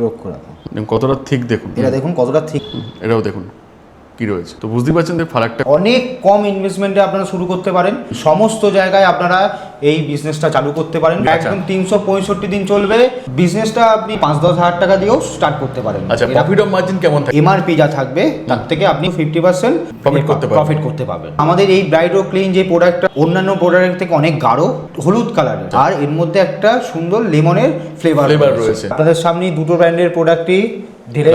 লক্ষ্য রাখুন কতটা ঠিক দেখুন, এটা দেখুন কতটা ঠিক, এটাও দেখুন কি রয়েছে। তো বুঝতেই পারছেন যে ফারাকটা অনেক কম ইনভেস্টমেন্টে আপনারা শুরু করতে পারেন। সমস্ত জায়গায় আপনারা এই বিজনেসটা চালু করতে পারেন। একদম 365 দিন চলবে বিজনেসটা। আপনি 5-10 হাজার টাকা দিয়েও স্টার্ট করতে পারেন। আচ্ছা, প্রফিট অফ মার্জিন কেমন থাকে? এমআরপি যা থাকবে তার থেকে আপনি 50% প্রফিট করতে পারবেন। আমাদের এই ব্রাইট ও ক্লিন যে প্রোডাক্টটা অন্যান্য প্রোডাক্টের থেকে অনেক গাঢ় হলুদ কালারের, আর এর মধ্যে একটা সুন্দর লেমনের ফ্লেভার রয়েছে। আপনাদের সামনে দুটো ব্র্যান্ডের প্রোডাক্টই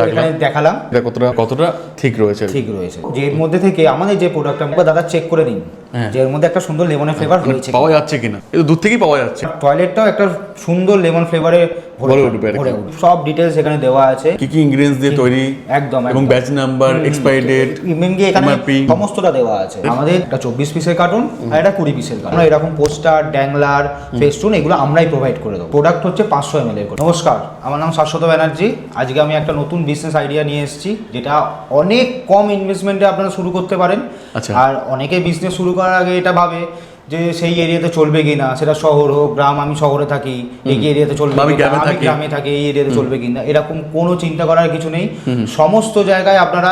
এখানে দেখালাম। এটা কতটা ঠিক রয়েছে? ঠিক রয়েছে। যে এর মধ্যে থেকে আমাদের যে প্রোডাক্টটা দাদা চেক করে নিন যে এর মধ্যে একটা সুন্দর লেমনের ফ্লেভার রয়েছে, পাওয়া যাচ্ছে কিনা। এটা দূর থেকেই পাওয়া যাচ্ছে। টয়লেটটাও একটা সুন্দর লেমন ফ্লেভারে ভরে উঠবে। সব ডিটেইলস এখানে দেওয়া আছে, কি কি ইনগ্রেডিয়েন্টস দিয়ে তৈরি একদম, এবং ব্যাচ নাম্বার, এক্সপায়ারি ডেট, ইমেনলি এখানে সমস্তটা দেওয়া আছে। আমাদের একটা 24 পিসের কার্টুন আর একটা 20 পিসের কার্টুন। আমরা এরকম পোস্টার, ড্যাংলার, ফেস্টুন এগুলো আমরাই প্রোভাইড করে দেবো। প্রোডাক্ট হচ্ছে 500 ml এর। নমস্কার, আমার নাম শাশ্বত ব্যানার্জি। আজকে আমি একটা নতুন বিজনেস আইডিয়া নিয়ে এসেছি, যেটা অনেক কম ইনভেস্টমেন্টে আপনারা শুরু করতে পারেন। আর অনেকে বিজনেস শুরু করার আগে এটা ভাবে যে সেই এরিয়াতে চলবে কিনা, সেটা শহর হোক গ্রাম, আমি শহরে থাকি এই এরিয়াতে চলবে, আমি গ্রামে থাকি এই এরিয়াতে চলবে কিনা, এরকম কোনো চিন্তা করার কিছু নেই। সমস্ত জায়গায় আপনারা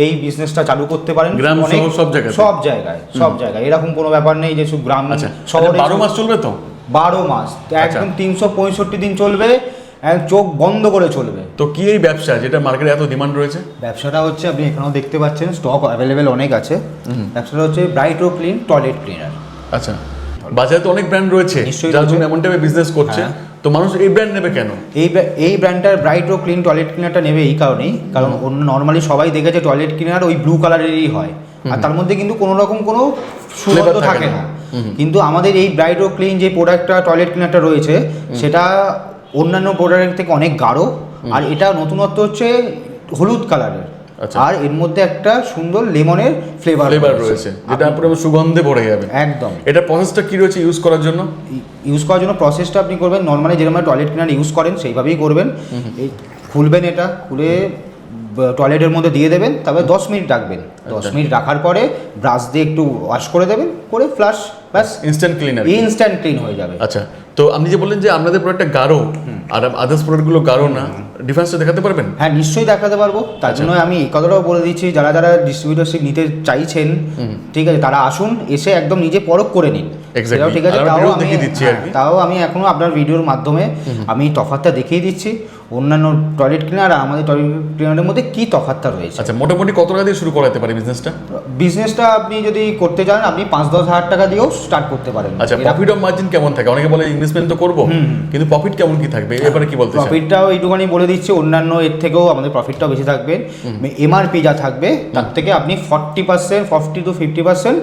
এই বিজনেসটা চালু করতে পারেন। সব জায়গায় এরকম কোনো ব্যাপার নেই যে শুধু গ্রাম শহরে। 12 মাস চলবে তো? 12 মাস একদম 365 দিন চলবে, চোখ বন্ধ করে চলবে। তো কি এই ব্যবসা যেটা মার্কেটে এত ডিমান্ড রয়েছে? ব্যবসাটা হচ্ছে, আপনি এখানেও দেখতে পাচ্ছেন স্টক অ্যাভেলেবেল অনেক আছে। ব্যবসাটা হচ্ছে ব্রাইট ও ক্লিন টয়লেট ক্লিনার। আচ্ছা, বাজারে তো অনেক ব্র্যান্ড রয়েছে যার জন্য এমন টাইপের বিজনেস করছে। তো মানুষ এই ব্র্যান্ড নেবে কেন? এই ব্র্যান্ডটার ব্রাইট ও ক্লিন টয়লেট ক্লিনারটা নেবে এই কারণেই, কারণ অন্য নর্মালি সবাই দেখেছে টয়লেট ক্লিনার ওই ব্লু কালারেরই হয়, আর তার মধ্যে কিন্তু কোনো রকম কোনো সুগন্ধ থাকে না। কিন্তু আমাদের এই ব্রাইট ও ক্লিন যে প্রোডাক্টটা টয়লেট ক্লিনারটা রয়েছে, সেটা অন্যান্য প্রোডাক্টের থেকে অনেক গাঢ়, আর এটা নতুনত্ব হচ্ছে হলুদ কালারের, আর এর মধ্যে একটা সুন্দর লেমনের ফ্লেভার রয়েছে, যেটা পুরো সুগন্ধে ভরে যাবে একদম। এটা প্রসেসটা কি রয়েছে ইউজ করার জন্য? প্রসেসটা আপনি করবেন নর্মালি যেরকম টয়লেট ক্লিনার ইউজ করেন সেইভাবেই করবেন। এই খুলবেন, এটা খুলে টয়লেটের মধ্যে দিয়ে দেবেন, তারপরে 10 মিনিট রাখবেন। 10 মিনিট রাখার পরে ব্রাশ দিয়ে একটু ওয়াশ করে দেবেন, করে ফ্লাশ, ব্যাস ইনস্ট্যান্ট ক্লিন হয়ে যাবে। আচ্ছা, তো আপনি যে বললেন যে আপনাদের প্রোডাক্টটা গাঢ় আর আদার্স প্রোডাক্টগুলো গাঢ় না, ডিফারেন্সটা দেখাতে পারবেন? হ্যাঁ, নিশ্চয়ই দেখাতে পারবো। তার জন্য আমি এই কথাটাও বলে দিচ্ছি, যারা যারা ডিস্ট্রিবিউটরশিপ নিতে চাইছেন, ঠিক আছে, তারা আসুন, এসে একদম নিজে পরখ করে নিন। ঠিক আছে, তাও আমি এখনো আপনার ভিডিওর মাধ্যমে আমি তফাৎটা দেখিয়ে দিচ্ছি অন্যান্য টয়লেট ক্লিনার আর আমাদের টয়লেট ক্লিনারের মধ্যে কি তফাৎটা রয়েছে। আচ্ছা, মোটামুটি কত টাকা দিয়ে শুরু করাতে পারে বিজনেসটা? আপনি যদি করতে চান, আপনি 5-10 হাজার টাকা দিয়েও স্টার্ট করতে পারেন। আচ্ছা, প্রফিট অফ মার্জিন কেমন থাকে? অনেকে বলে ইনভেস্টমেন্ট তো করবো, কিন্তু প্রফিট কেমন কি থাকবে এবারে কি বলতে চান? প্রফিটটাও এইটুখানি বলে দিচ্ছি, অন্যান্য এর থেকেও আমাদের প্রফিটটাও বেশি থাকবে। এমআরপি যা থাকবে তার থেকে আপনি 40 to 50%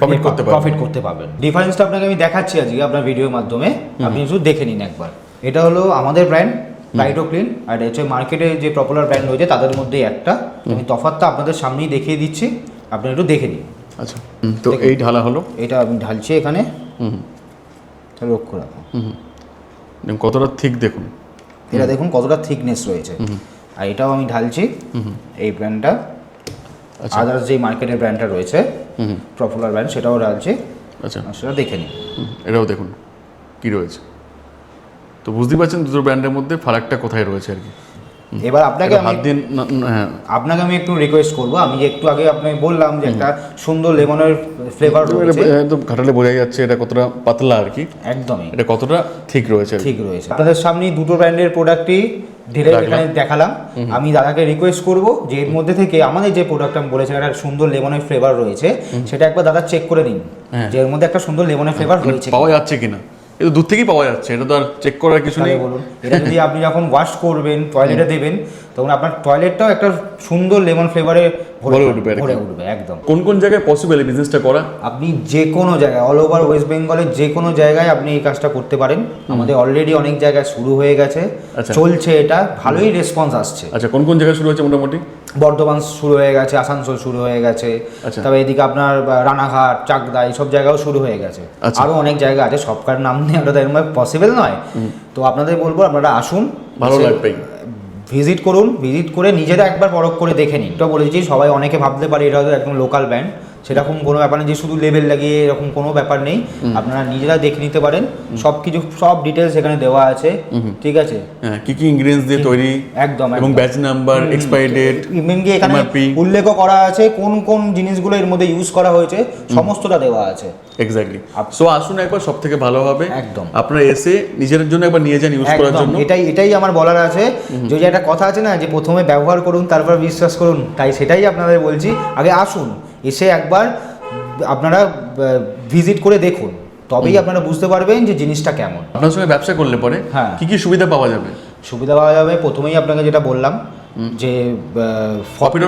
প্রফিট করতে পারবেন। ডিফারেন্সটা আপনাকে আমি দেখাচ্ছি আজকে আপনার ভিডিওর মাধ্যমে, আপনি শুধু দেখে নিন একবার। এটা হলো আমাদের ব্র্যান্ড ব্রাইট ও ক্লিন, আর এটা হচ্ছে মার্কেটে যে পপুলার ব্র্যান্ড রয়েছে তাদের মধ্যেই একটা। আমি তফাৎটা আপনাদের সামনেই দেখিয়ে দিচ্ছি, আপনি একটু দেখে নিন। আচ্ছা, তো এই ঢালা হলো, এটা আমি ঢালছি এখানে, লক্ষ্য রাখুন কতটা ঠিক দেখুন, এটা দেখুন কতটা থিকনেস রয়েছে। আর এটাও আমি ঢালছি এই ব্র্যান্ডটা। আদার্স যে মার্কেটের ব্র্যান্ডটা রয়েছে পপুলার ব্র্যান্ড, সেটাও ঢালছি। আচ্ছা, সেটা দেখে নিন, এটাও দেখুন কি রয়েছে। তো বুঝতেই পারছেন দুটো ব্র্যান্ডের মধ্যে ফারাকটা কোথায় রয়েছে আর কি। এবার আপনাকে আমি একটু রিকোয়েস্ট করবো, আমি যে একটু আগে আপনাকে বললাম যে একটা সুন্দর লেমনের ফ্লেভার রয়েছে, একদম ঘাটালে বোঝা যাচ্ছে এটা কতটা পাতলা আর কি, একদমই এটা কতটা ঠিক রয়েছে। আপনাদের সামনে দুটো ব্র্যান্ডের প্রোডাক্টই এখানে দেখালাম। আমি দাদাকে রিকোয়েস্ট করবো যে এর মধ্যে থেকে আমাদের যে প্রোডাক্ট আমি বলেছি একটা সুন্দর লেমনের ফ্লেভার রয়েছে, সেটা একবার দাদা চেক করে নিন যে এর মধ্যে একটা সুন্দর লেমনের ফ্লেভার রয়েছে, পাওয়া যাচ্ছে কিনা। এটা দূর থেকেই পাওয়া যাচ্ছে, এটা তো আর চেক করার কিছু নেই। বলুন, এটা যদি আপনি যখন ওয়াশ করবেন, টয়লেটে দেবেন, তখন আপনার টয়লেটটাও একটা সুন্দর লেমন ফ্লেভারে ভরে উঠবে একদম। কোন কোন জায়গায় পসিবল এই বিজনেসটা করা? আপনি যে কোনো জায়গায়, অল ওভার ওয়েস্ট বেঙ্গলের যে কোনো জায়গায় আপনি এই কাজটা করতে পারেন। আমাদের অলরেডি অনেক জায়গায় শুরু হয়ে গেছে, চলছে, এটা ভালোই রেসপন্স আসছে। আচ্ছা, কোন কোন জায়গায় শুরু হচ্ছে? মোটামুটি বর্ধমান শুরু হয়ে গেছে, আসানসোল শুরু হয়ে গেছে, তবে এদিকে আপনার রানাঘাট, চাকদা এইসব জায়গাও শুরু হয়ে গেছে। আরও অনেক জায়গা আছে, সবকার নাম নিয়ে ওটা পসিবল নয়। তো আপনাদের বলবো আপনারা আসুন, ভালো লাগবে, ভিজিট করুন, ভিজিট করে নিজেরা একবার পরখ করে দেখে নিন। তো বলেছি সবাই অনেকে ভাবতে পারে এটা হয়তো একদম লোকাল ব্র্যান্ড, সেরকম কোনো ব্যাপার নেই যে শুধু লেবেল লাগিয়ে এরকম কোনো ব্যাপার নেই। আপনারা নিজেরা দেখে নিতে পারেন, সব কিছু সব ডিটেলস এখানে দেওয়া আছে। ঠিক আছে, হ্যাঁ, কি কি ইনগ্রেডিয়েন্টস দিয়ে তৈরি একদম এবং batch number, expiry date, even কি এখানে উল্লেখও করা আছে কোন কোন জিনিসগুলো এর মধ্যে ইউজ করা হয়েছে, সমস্তটা দেওয়া আছে। এক্স্যাক্টলি। সো আসুন একবার সব থেকে ভালো হবে একদম আপনারা এসে নিজের জন্য একবার নিয়ে যান ইউজ করার জন্য। এটাই আমার বলার আছে, যে একটা কথা আছে না যে প্রথমে ব্যবহার করুন তারপর বিশ্বাস করুন, তাই সেটাই আপনাদের বলছি। আগে আসুন, এসে একবার আপনারা ভিজিট করে দেখুন, তবেই আপনারা বুঝতে পারবেন যে জিনিসটা কেমন। আপনার সঙ্গে ব্যবসা করলে পরে হ্যাঁ, কি কি সুবিধা পাওয়া যাবে? সুবিধা পাওয়া যাবে প্রথমেই আপনাকে যেটা বললাম যে প্রফিট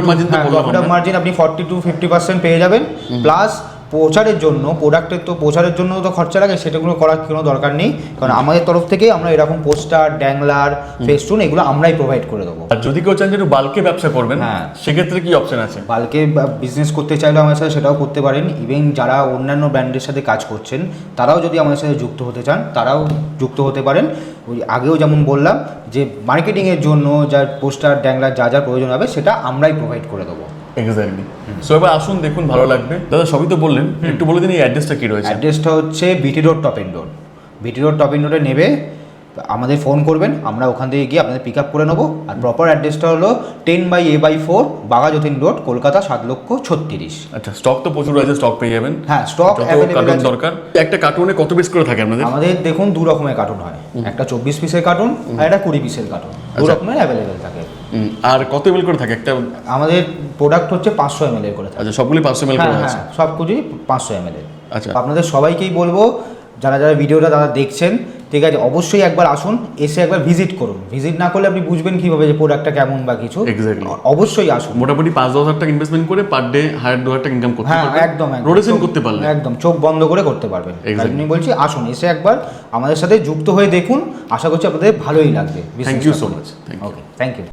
মার্জিন আপনি 40 to 50% পেয়ে যাবেন। প্লাস প্রচারের জন্য, প্রোডাক্টের তো প্রচারের জন্য তো খরচা লাগে, সেটাগুলো করার কোনো দরকার নেই, কারণ আমাদের তরফ থেকে আমরা এরকম পোস্টার, ড্যাংলার, ফেস্টুন এগুলো আমরাই প্রোভাইড করে দেবো। আর যদি কেউ চান যে একটু বাল্কে ব্যবসা করবেন, হ্যাঁ, সেক্ষেত্রে কি অপশন আছে? বাল্কে বিজনেস করতে চাইলে আমাদের সাথে সেটাও করতে পারেন। ইভেন যারা অন্যান্য ব্র্যান্ডের সাথে কাজ করছেন তারাও যদি আমাদের সাথে যুক্ত হতে চান তারাও যুক্ত হতে পারেন। ওই আগেও যেমন বললাম যে মার্কেটিংয়ের জন্য যা পোস্টার, ড্যাংলার যা যা প্রয়োজন হবে সেটা আমরাই প্রোভাইড করে দেবো। এক্স্যাক্টলি। সো এবার আসুন দেখুন, ভালো লাগবে। দাদা সবই তো বললেন, একটু বলে দিন এই অ্যাড্রেসটা কি রয়েছে? অ্যাড্রেসটা হচ্ছে BT road, top end road. BT road, top end রোডে নেবে আমাদের ফোন করবেন, আমরা ওখান থেকে গিয়ে আপনাদের পিক আপ করে নেবো। আর প্রপার অ্যাড্রেসটা হলো 10/A/4 বাঘাযতীন রোড, কলকাতা 7,36,000। আচ্ছা, স্টক তো প্রচুর আছে, স্টক পেয়ে যাবেন। হ্যাঁ, স্টক অ্যাভেলেবল আছে। দরকার একটা কার্টুনে কত পিস করে থাকে আপনাদের? আমাদের দেখুন দু রকমের কার্টুন হয়, একটা 24 পিসের কার্টুন আর একটা 20 পিসের কার্টুন, দু রকমের অ্যাভেলেবেল থাকে। আর কত এমএল করে থাকে একটা? আমাদের প্রোডাক্ট হচ্ছে 500 ml এর করে থাকে। আচ্ছা, সবগুলি 500 ml করে আছে? সব কিছুই 500 ml এর। আচ্ছা, আপনাদের সবাইকেই বলবো, যারা যারা ভিডিওটা দাদা দেখছেন, ঠিক আছে, অবশ্যই একবার আসুন, এসে একবার ভিজিট করুন। ভিজিট না করলে আপনি বুঝবেন কিভাবে যে প্রোডাক্টটা কেমন বা কিছু। এক্স্যাক্টলি, অবশ্যই আসুন। মোটামুটি 5-10,000 টাকা ইনভেস্টমেন্ট করে পার ডে 1,000-2,000 টাকা ইনকাম করতে পারবেন। একদম রোটেশন করতে পারলে একদম চোখ বন্ধ করে করতে পারবেন। Exactly. আমি বলছি আসুন, এসে একবার আমাদের সাথে যুক্ত হয়ে দেখুন, আশা করছি আপনাদের ভালোই লাগবে। Thank you so much. Okay, thank you.